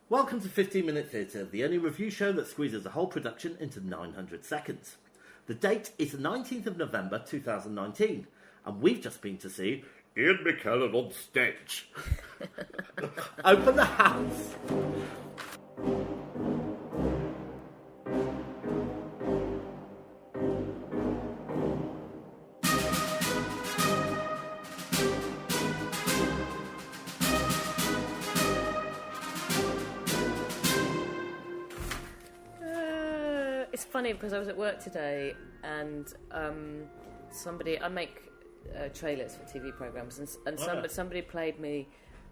Welcome to 15 Minute Theatre, the only review show that squeezes a whole production into 900 seconds. The date is the 19th of November 2019, and we've just been to see Ian McKellen on stage. Open the house. It's funny because I was at work today and I make trailers for TV programmes and somebody played me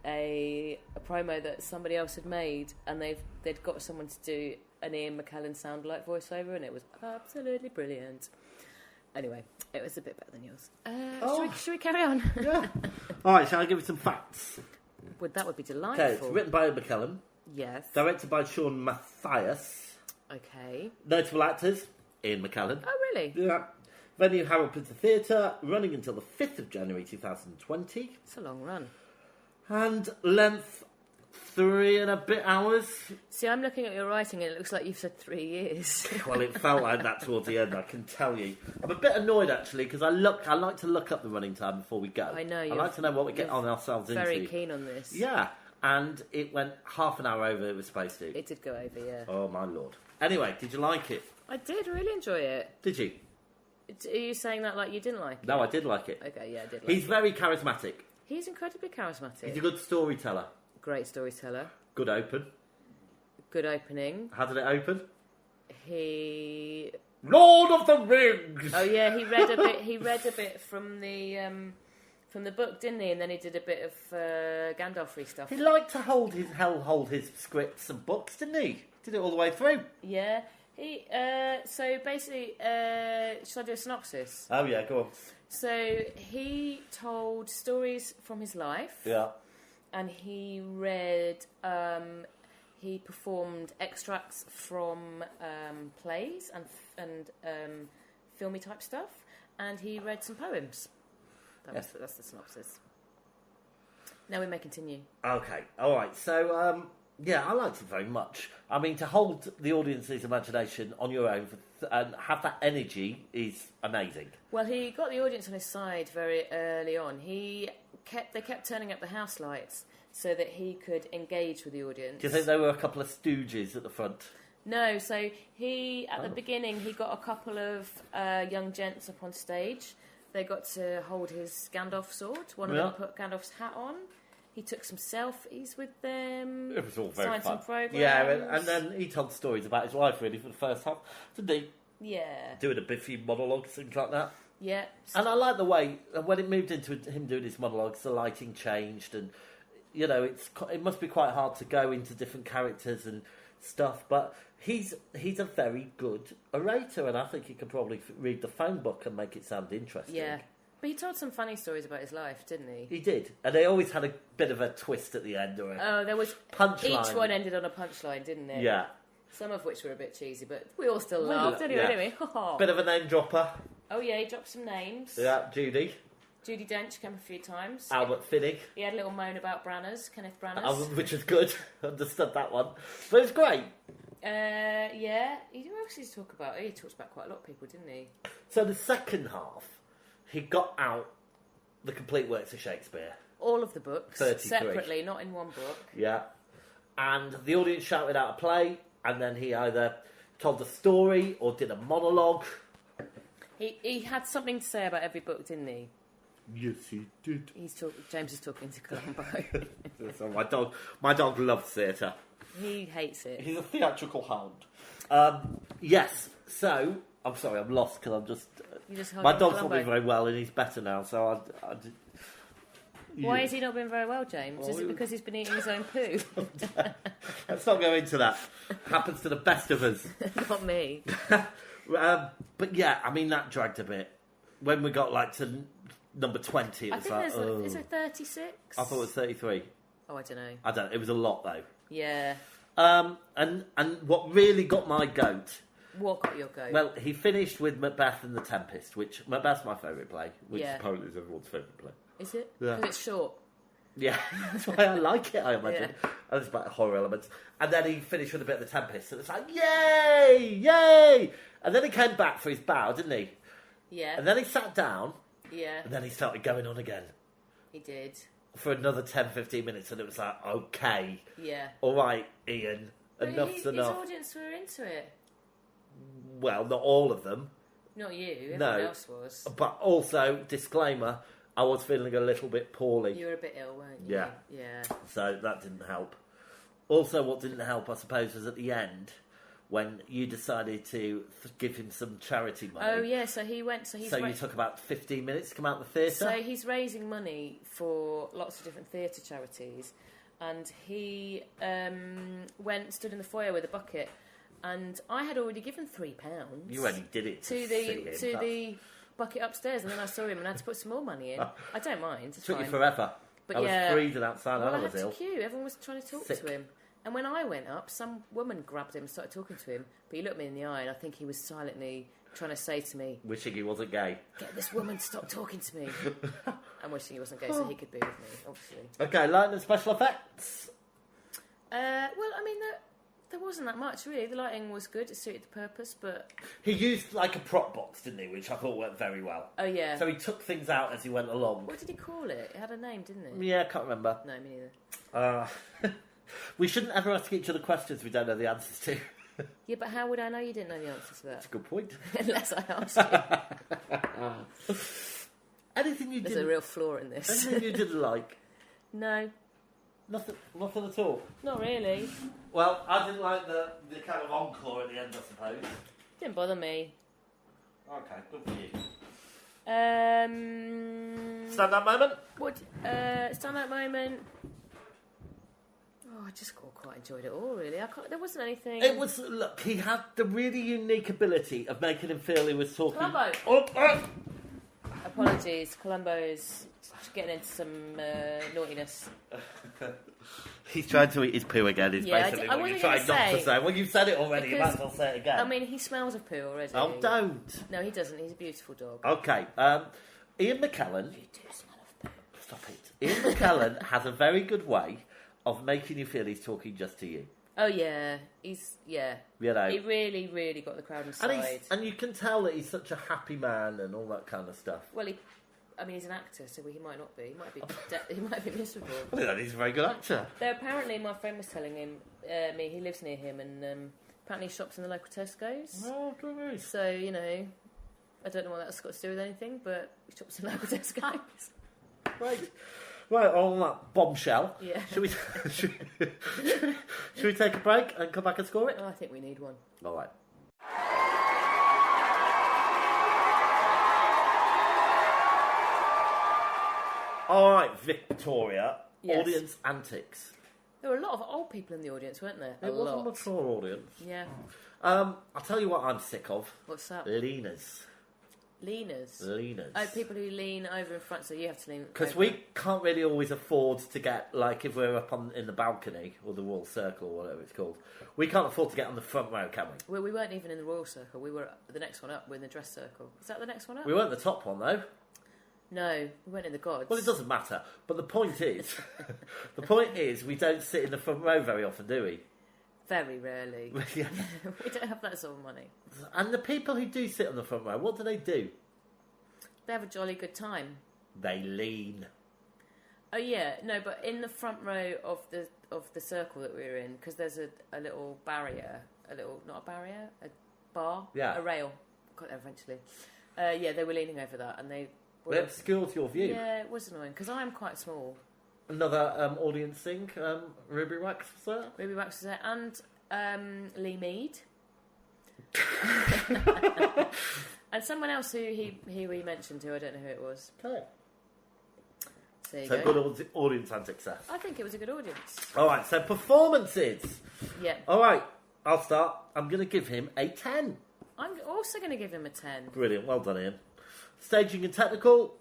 a promo that somebody else had made, and they'd got someone to do an Ian McKellen soundalike voiceover, and it was absolutely brilliant. Anyway, it was a bit better than yours. Should we carry on? Yeah. Alright, shall I give you some facts? That would be delightful. Okay, it's written by Ian McKellen. Yes. Directed by Sean Mathias. Okay. Notable actors, Ian McKellen. Oh, really? Yeah. Venue, Harold Pinter Theatre, running until the 5th of January 2020. It's a long run. And length, 3 and a bit hours. See, I'm looking at your writing and it looks like you've said 3 years. Well, it felt like that towards the end, I can tell you. I'm a bit annoyed, actually, because I like to look up the running time before we go. I know. I like to know what we get on ourselves into. Very keen on this. Yeah. And it went half an hour over it was supposed to. It did go over, yeah. Oh, my lord. Anyway, did you like it? I did really enjoy it. Did you? Are you saying that like you didn't like it? No, I did like it. Okay, yeah, I did like He's it. very charismatic. He's incredibly charismatic. He's a good storyteller. Great storyteller. Good open. Good opening. How did it open? He... Lord of the Rings! Oh, yeah, he read a bit from the book, didn't he? And then he did a bit of Gandalf-y stuff. He liked to hold his scripts and books, didn't he? Did it all the way through. Yeah. He so basically, should I do a synopsis? Oh yeah, go on. So he told stories from his life. Yeah. And he read, he performed extracts from plays and filmy type stuff, and he read some poems. That's the synopsis. Now we may continue. Okay, all right. So, yeah, I liked it very much. I mean, to hold the audience's imagination on your own and have that energy is amazing. Well, he got the audience on his side very early on. They kept turning up the house lights so that he could engage with the audience. Do you think there were a couple of stooges at the front? No, so at the beginning, he got a couple of young gents up on stage. They got to hold his Gandalf sword. One of them put Gandalf's hat on. He took some selfies with them. It was all very signed fun. Some programs. Yeah, and then he told stories about his life, really, for the first half. Didn't he? Yeah. Doing a biffy monologue, things like that. Yeah. And I like the way, when it moved into him doing his monologues, the lighting changed. And, you know, it must be quite hard to go into different characters and stuff. But he's a very good orator, and I think he could probably read the phone book and make it sound interesting. Yeah. But he told some funny stories about his life, didn't he? He did. And they always had a bit of a twist at the end, or there was... punchline. Each one ended on a punchline, didn't it? Yeah. Some of which were a bit cheesy, but we all still laughed anyway, didn't we? Bit of a name dropper. Oh, yeah, he dropped some names. Yeah, Judi Dench came a few times. Albert Finney. He had a little moan about Branners, Kenneth Branners. Which was good. Understood that one. But it was great. Yeah. What else did he talk about? He talked about quite a lot of people, didn't he? So the second half, he got out the complete works of Shakespeare. All of the books. 33. Separately, not in one book. Yeah. And the audience shouted out a play, and then he either told a story or did a monologue. He had something to say about every book, didn't he? Yes, he did. James is talking to Columbo. So my dog loves theatre. He hates it. He's a theatrical hound. Yes, so... I'm sorry, I'm lost because I'm just... my dog's not been very well and he's better now, so Why has he not been very well, James? Well, is it because he's been eating his own poo? Let's not go into that. Happens to the best of us. Not me. But yeah, I mean, that dragged a bit. When we got to number 20, it was like, is it 36? I thought it was 33. Oh, I don't know. I don't. It was a lot though. Yeah. And what really got my goat. What got your goat? Well, he finished with Macbeth and the Tempest, which Macbeth's my favourite play, which apparently is everyone's favourite play. Is it? Yeah. Because it's short. Yeah, that's why I like it, I imagine. And there's about horror elements. And then he finished with a bit of the Tempest. And it's like, yay! Yay! And then he came back for his bow, didn't he? Yeah. And then he sat down. Yeah. And then he started going on again. He did. For another 10, 15 minutes. And it was like, okay. Yeah. All right, Ian. But Enough's enough. His audience were into it. Well, not all of them. Not you. Everyone else was. But also, disclaimer, I was feeling a little bit poorly. You were a bit ill, weren't you? Yeah. Yeah. So that didn't help. Also, what didn't help, I suppose, was at the end when you decided to give him some charity money. Oh yeah, so he went. So you took about 15 minutes to come out of the theatre. So he's raising money for lots of different theatre charities, and he stood in the foyer with a bucket, and I had already given £3. You only did it to the bucket upstairs, and then I saw him and I had to put some more money in. I don't mind. It's took fine. you forever. But I was freezing outside. Well, I was ill. To queue. Everyone was trying to talk to him. And when I went up, some woman grabbed him and started talking to him. But he looked me in the eye, and I think he was silently trying to say to me, wishing he wasn't gay. Get this woman to stop talking to me. I'm wishing he wasn't gay so he could be with me, obviously. Okay, lighting and special effects. Well, I mean, there wasn't that much, really. The lighting was good. It suited the purpose, but... He used, like, a prop box, didn't he? Which I thought went very well. Oh, yeah. So he took things out as he went along. What did he call it? It had a name, didn't it? Yeah, I can't remember. No, me neither. We shouldn't ever ask each other questions we don't know the answers to. Yeah, but how would I know you didn't know the answer to that? That's a good point. Unless I asked you. Anything you There's a real flaw in this. Anything you didn't like? No. Nothing at all? Not really. Well, I didn't like the kind of encore at the end, I suppose. Didn't bother me. Okay, good for you. Stand-up moment? What? Stand-up moment... Oh, I just quite enjoyed it all, really. There wasn't anything... It was... Look, he had the really unique ability of making him feel he was talking... Columbo! Oh. Apologies, Columbo's getting into some naughtiness. He's trying to eat his poo again, is basically what you're trying not to say. Well, you've said it already, you might as well say it again. I mean, he smells of poo already. Oh, don't. No, he doesn't. He's a beautiful dog. Okay, Ian McKellen... You do smell of poo. Stop it. Ian McKellen has a very good way of making you feel he's talking just to you. Oh, yeah. You know. He really, really got the crowd inside. And you can tell that he's such a happy man and all that kind of stuff. Well, he's an actor, so he might not be. He might be miserable. Well, he's a very good actor. Though apparently my friend was telling him, he lives near him, and apparently he shops in the local Tesco's. Oh, good. So, you know, I don't know what that's got to do with anything, but he shops in local Tesco's. Right, on that bombshell. Yeah. Should we take a break and come back and score it? Oh, I think we need one. All right. All right, Victoria. Yes. Audience antics. There were a lot of old people in the audience, weren't there? It wasn't a mature audience. Yeah. I'll tell you what I'm sick of. What's that? Leaners. Leaners? Leaners. Oh, people who lean over in front, so you have to lean because we can't really always afford to get, like, if we're up in the balcony, or the Royal Circle, or whatever it's called, we can't afford to get on the front row, can we? Well, we weren't even in the Royal Circle. We were the next one up. We're in the Dress Circle. Is that the next one up? We weren't the top one, though. No, we weren't in the Gods. Well, it doesn't matter. But the point is, we don't sit in the front row very often, do we? Very rarely. Yeah. We don't have that sort of money. And the people who do sit on the front row, what do? They have a jolly good time. They lean. Oh yeah, no, but in the front row of the circle that we were in, because there's a little barrier, not a barrier, a bar, yeah, a rail. Got there eventually. Yeah, they were leaning over that, and they obscured your view. Yeah, it was annoying because I'm quite small. Another audience thing. Ruby Wax was there. Ruby Wax was there, and Lee Mead. And someone else who he mentioned, who I don't know who it was. Okay. So good audience antics there. I think it was a good audience. All right, so performances. Yeah. All right, I'll start. I'm going to give him a 10. I'm also going to give him a 10. Brilliant, well done, Ian. Staging and technical.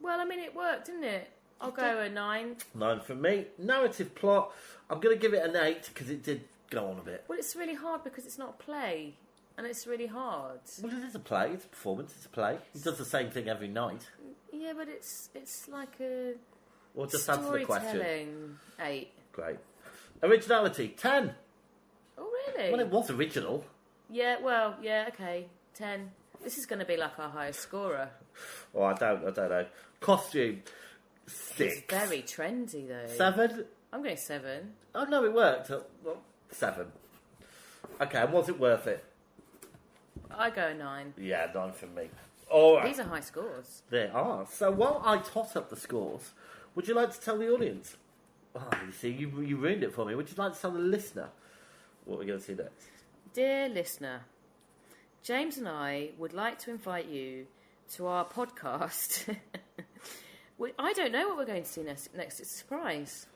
Well, I mean, it worked, didn't it? I'll go a 9. 9 from me. Narrative plot. I'm going to give it an 8 because it did go on a bit. Well, it's really hard because it's not a play. And it's really hard. Well, it is a play. It's a performance. It's a play. He does the same thing every night. Yeah, but it's like a... Or just answer the question? Storytelling, 8. Great. Originality, 10. Oh, really? Well, it was original. Yeah, okay. 10. This is going to be like our highest scorer. Oh, I don't know. Costume, 6. It's very trendy, though. 7? I'm going 7. Oh, no, it worked. Well, 7. Okay, and was it worth it? I go 9. Yeah, 9 for me. All right. These are high scores. They are. So while I tot up the scores, would you like to tell the audience? Oh, you see, you ruined it for me. Would you like to tell the listener what we're going to see next? Dear listener, James and I would like to invite you to our podcast. I don't know what we're going to see next. It's a surprise.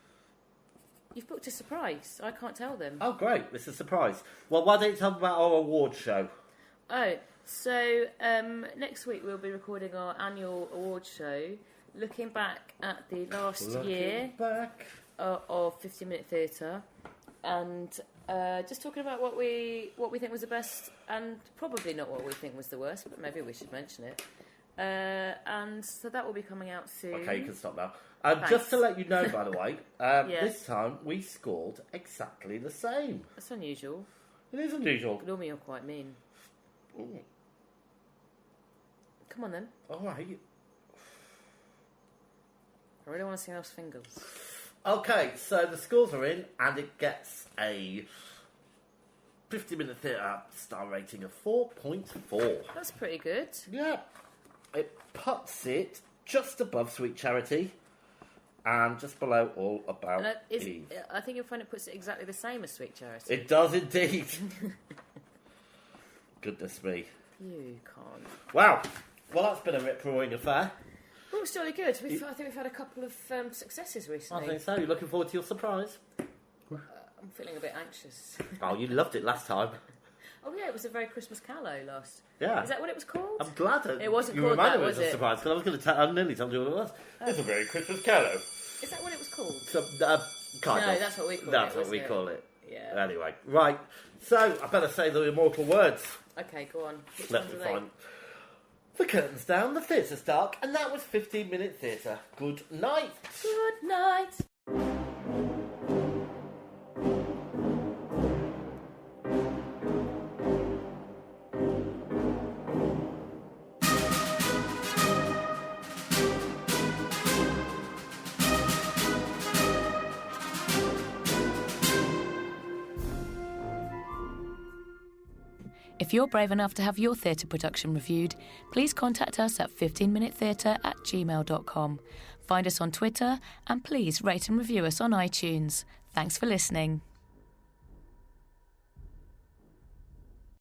You've booked a surprise. I can't tell them. Oh, great. It's a surprise. Well, why don't you tell them about our award show? Oh, so next week we'll be recording our annual award show, looking back at the last year of 15-minute theatre, and just talking about what we think was the best, and probably not what we think was the worst, but maybe we should mention it. And so that will be coming out soon. Okay, you can stop now. Just to let you know, by the way, this time we scored exactly the same. That's unusual. It is unusual. Normally you're quite mean. Ooh. Come on then. All right. I really want to see those fingers. Okay, so the scores are in, and it gets a 50-minute theatre star rating of 4.4. That's pretty good. Yeah. It puts it just above Sweet Charity and just below All About Eve. I think you'll find it puts it exactly the same as Sweet Charity. It does indeed. Goodness me. You can't. Wow. Well, that's been a rip-roaring affair. Well, it's jolly good. I think we've had a couple of successes recently. I think so. You're looking forward to your surprise? I'm feeling a bit anxious. Oh, you loved it last time. Oh, yeah, it was a very Christmas callow last. Yeah. Is that what it was called? I'm glad it wasn't you called reminded that, me was of the it? surprise, because I was going to I nearly told you what it was. It's a very Christmas callow. Is that what it was called? So, kind No, of. that's what we call it. That's what we call it. Yeah. Anyway, right. So, I better say the immortal words. Okay, go on. Which Let ones me are they? find. The curtain's down, the theatre's dark, and that was 15-minute theatre. Good night. Good night. If you're brave enough to have your theatre production reviewed, please contact us at 15minutetheatre@gmail.com. Find us on Twitter and please rate and review us on iTunes. Thanks for listening.